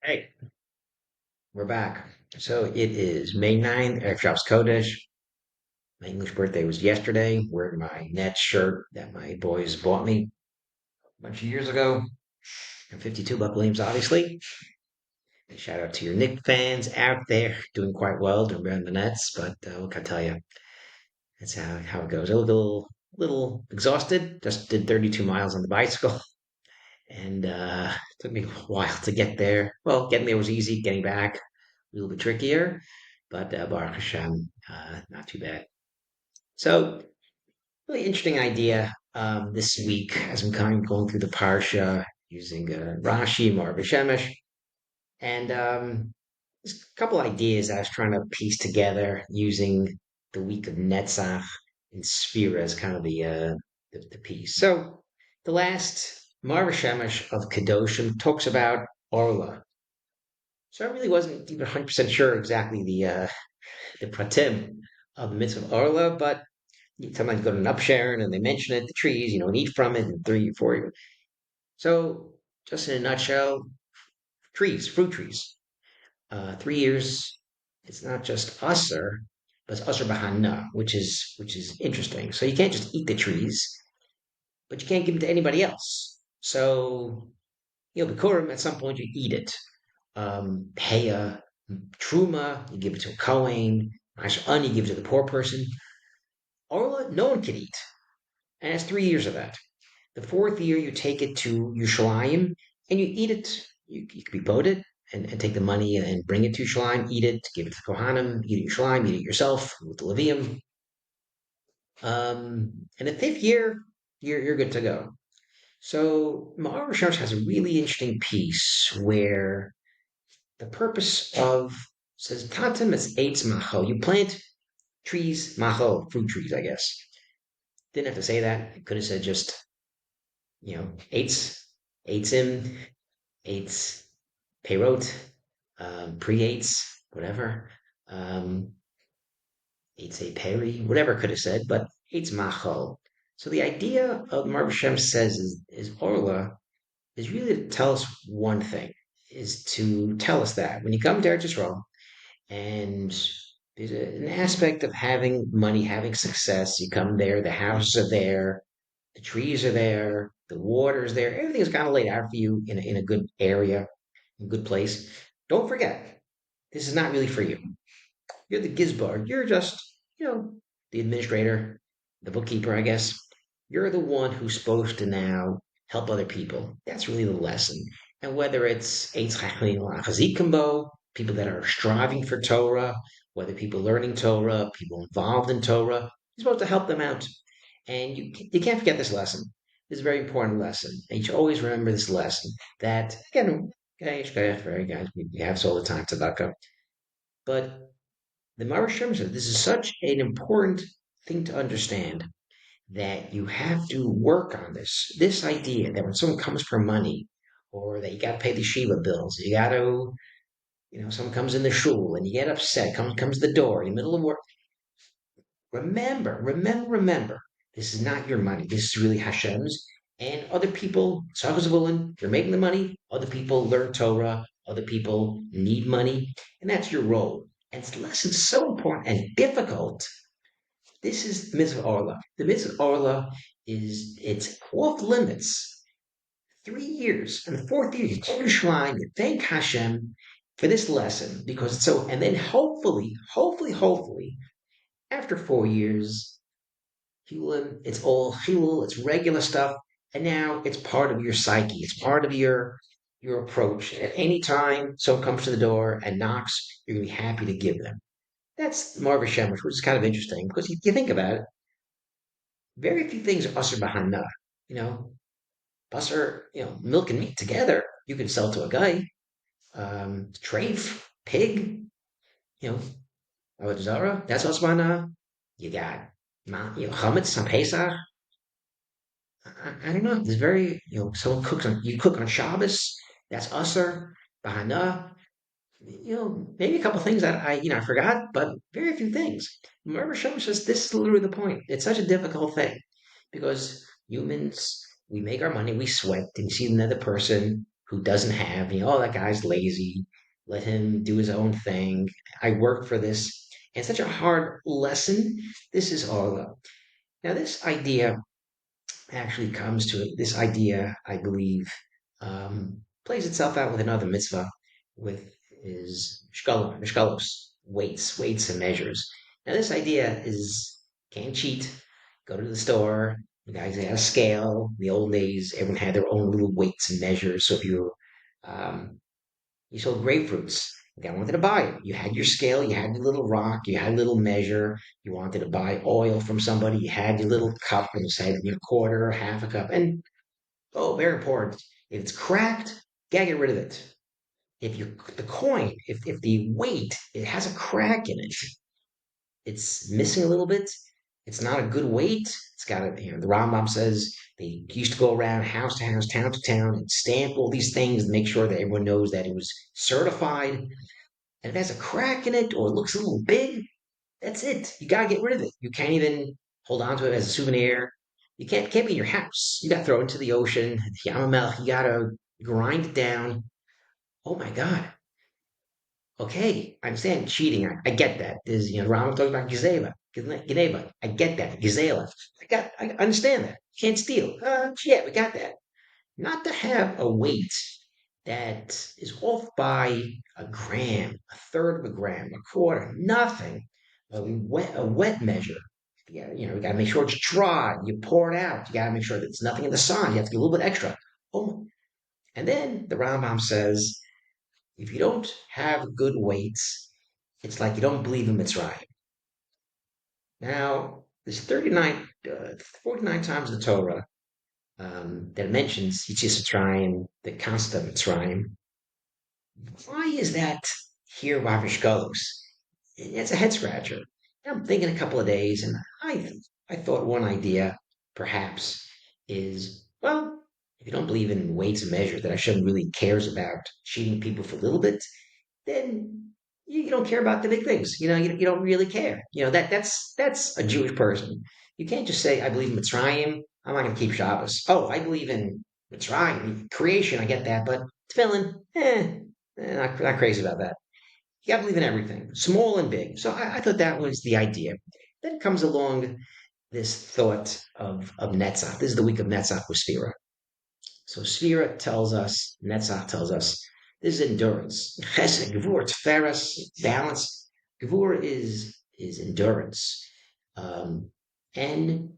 Hey, we're back. So it is May 9th, Shabbos Kodesh. My English birthday was yesterday. Wearing my Nets shirt that my boys bought me a bunch of years ago. And 52 Buck Williams, obviously. And shout out to your Knicks fans out there doing quite well around the Nets. But what can I tell you? That's how it goes. A little exhausted. Just did 32 miles on the bicycle. And it took me a while to get there. Well, getting there was easy. Getting back, a little bit trickier. But Baruch Hashem, not too bad. So, really interesting idea this week as I'm kind of going through the Parsha using Rashi, Meor, vshemesh, and just a couple ideas I was trying to piece together using the week of Netzach and Sphira as kind of the piece. So, the last Meor vshemesh of kedoshim talks about Arlah. So I really wasn't even 100% sure exactly the pratim of the mitzvah of Arlah, but you sometimes go to an upsharon and they mention it, the trees, and eat from it, and 3, 4. So, just in a nutshell, trees, fruit trees. 3 years, it's not just usser, but it's usser bahana, which is interesting. So you can't just eat the trees, but you can't give them to anybody else. So, bikurim, at some point you eat it. Heya, truma, you give it to a kohen. Mash'an, you give it to the poor person. Orla, no one can eat. And it's 3 years of that. The fourth year, you take it to Yerushalayim and you eat it. You could be voted and take the money and bring it to Yerushalayim, eat it, give it to the Kohanim, eat it Yerushalayim, eat it yourself with the Levium. And the fifth year, you're good to go. So Meor Rosh has a really interesting piece where the purpose of says tatem is eitz macho. You plant trees, macho, fruit trees, I guess. Didn't have to say that. I could have said just eights, eights eights, peyrot, pre-eights, whatever. Um, eights a peri, whatever could have said, but eights machol. So the idea of Marv Shem says is Orla is really to tell us one thing, is to tell us that when you come to Eretz Yisrael and there's an aspect of having money, having success, you come there, the houses are there, the trees are there, the water is there, everything is kind of laid out for you in a good area, a good place. Don't forget, this is not really for you. You're the gizbar. You're just, the administrator, the bookkeeper, I guess. You're the one who's supposed to now help other people. That's really the lesson. And whether it's people that are striving for Torah, whether people learning Torah, people involved in Torah, you're supposed to help them out. And you can't forget this lesson. This is a very important lesson. And you should always remember this lesson that, again, guys, we have this all the time, tzedakah. But the Marashim says this is such an important thing to understand that you have to work on this idea that when someone comes for money or that you got to pay the Shiva bills, you got to, someone comes in the shul and you get upset, comes the door in the middle of work. Remember, this is not your money. This is really Hashem's. And other people, you're making the money. Other people learn Torah. Other people need money. And that's your role. And it's lesson so important and difficult. This is the mitzvah Arlah. The mitzvah Arlah it's off limits. 3 years. And the fourth year, you go to Shrine, you thank Hashem for this lesson because it's so, and then hopefully, after 4 years, Hulin, it's all Hulul, it's regular stuff, and now it's part of your psyche. It's part of your approach. At any time someone comes to the door and knocks, you're gonna be happy to give them. That's Marva Shemesh, which is kind of interesting because you think about it, very few things are usher bahana. You know, Busser, milk and meat together, you can sell to a guy. Treif, pig, you know, Avodah Zarah, that's usbana. You got chametz on Pesach. I don't know. It's very, someone you cook on Shabbos. That's usher, bahana. Maybe a couple things that I forgot, but very few things. Remember, Shem says this is literally the point. It's such a difficult thing because humans, we make our money, we sweat, and you see another person who doesn't have, oh, that guy's lazy. Let him do his own thing. I work for this. And such a hard lesson. This is Arlah. Now, this idea actually comes to it. This idea, I believe, plays itself out with another mitzvah, with is mishkalos, weights and measures. Now, this idea is can't cheat. Go to the store. The guys had a scale. In the old days, everyone had their own little weights and measures. So if um, you sold grapefruits. The guy wanted to buy it. You had your scale, you had your little rock, you had a little measure. You wanted to buy oil from somebody, you had your little cup and you said your quarter, half a cup. And oh, very important. If it's cracked, gotta get rid of it. If you the coin, if the weight it has a crack in it, it's missing a little bit. It's not a good weight. It's got a, the Rambam says they used to go around house to house, town to town, and stamp all these things and make sure that everyone knows that it was certified. And if it has a crack in it or it looks a little big, that's it. You gotta get rid of it. You can't even hold on to it as a souvenir. You can't be in your house. You gotta throw it into the ocean. Yamamelch, you gotta grind it down. Oh my God. Okay, I understand cheating. I get that. There's, Rama talking about Geneva. I get that. Gazela. I understand that. Can't steal. Yeah, we got that. Not to have a weight that is off by a gram, a third of a gram, a quarter, nothing. A wet measure. You got to make sure it's dry. You pour it out. You got to make sure that there's nothing in the sun. You have to get a little bit extra. Oh, and then the Rambam says if you don't have good weights, it's like you don't believe in mitzrayim. Now, there's 49 times in the Torah that mentions Yitzis Mitzrayim, the constant Mitzrayim. Why is that here, Vavishkalos? It's a head scratcher. I'm thinking a couple of days, and I thought one idea, perhaps, is well, if you don't believe in weights and measures, that Hashem really cares about cheating people for a little bit, then you don't care about the big things. You don't really care. That's a Jewish person. You can't just say I believe in Mitzrayim. I'm not going to keep Shabbos. Oh, I believe in Mitzrayim creation. I get that, but tefillin, not crazy about that. You got to believe in everything, small and big. So I thought that was the idea. Then comes along this thought of Netzach. This is the week of Netzach with Sphira. So Sphira tells us, Netzach tells us, this is endurance. Chesed, Gevur, Tiferes, balance. Gevur is endurance. And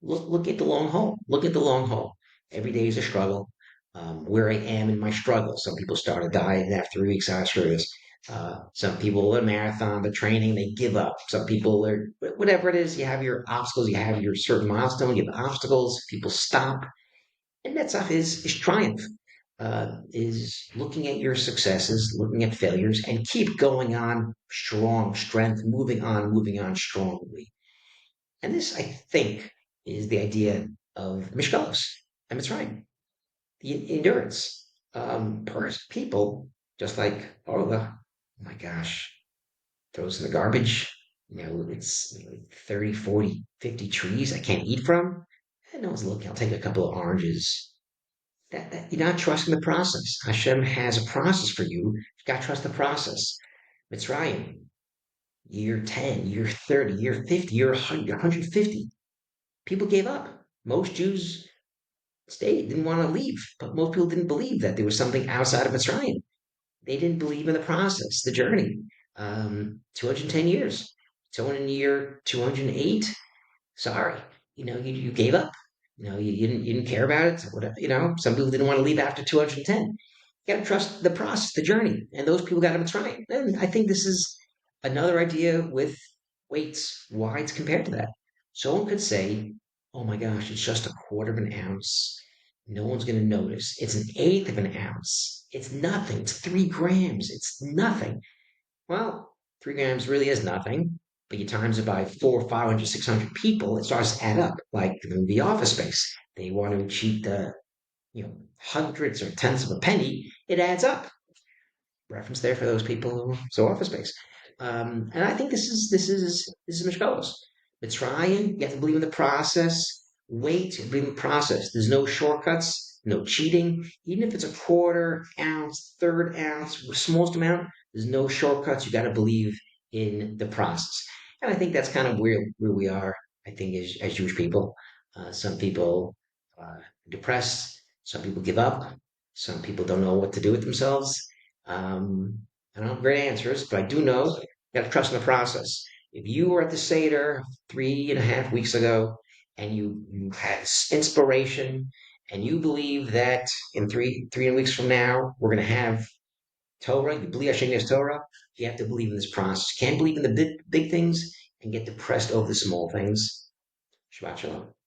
look at the long haul. Look at the long haul. Every day is a struggle. Where I am in my struggle. Some people start a diet and after 3 weeks, screw this. Some people a marathon, the training, they give up. Some people are whatever it is. You have your obstacles. You have your certain milestone. You have obstacles. People stop and Netzach is triumph, is looking at your successes, looking at failures, and keep going on strong, strength, moving on strongly. And this, I think, is the idea of Mishkalos and Mitzrayim, the endurance. People, just like Arlah, oh my gosh, throws in the garbage. It's like 30, 40, 50 trees I can't eat from. And no one's looking. I'll take a couple of oranges. That you're not trusting the process. Hashem has a process for you. You got to trust the process. Mitzrayim, year 10, year 30, year 50, year 100, 150. People gave up. Most Jews stayed, didn't want to leave, but most people didn't believe that there was something outside of Mitzrayim. They didn't believe in the process, the journey. 210 years. Someone in year 208, sorry, you gave up. You didn't care about it. Whatever, some people didn't want to leave after 210. You got to trust the process, the journey, and those people got to try. And I think this is another idea with weights, why it's compared to that. Someone could say, "Oh my gosh, it's just a quarter of an ounce. No one's going to notice. It's an eighth of an ounce. It's nothing. It's 3 grams. It's nothing." Well, 3 grams really is nothing, but you times it by 400, 500, 600 people, it starts to add up. Like the movie Office Space, they want to cheat the hundreds or tenths of a penny. It adds up. Reference there for those people who saw Office Space. And I think this is Mishkalos. Mitzrayim, you have to believe in the process. Wait, you believe in the process. There's no shortcuts. no cheating. Even if it's a quarter ounce, third ounce, smallest amount, there's no shortcuts. You got to believe in the process. And I think that's kind of where we are, I think, as Jewish people. Some people depressed, some people give up, some people don't know what to do with themselves. Um, I don't have great answers, but I do know you got to trust in the process. If you were at the Seder 3.5 weeks ago and you had inspiration and you believe that in three weeks from now we're going to have Torah, you believe Hashem is Torah, you have to believe in this process. You can't believe in the big things and get depressed over the small things. Shabbat shalom.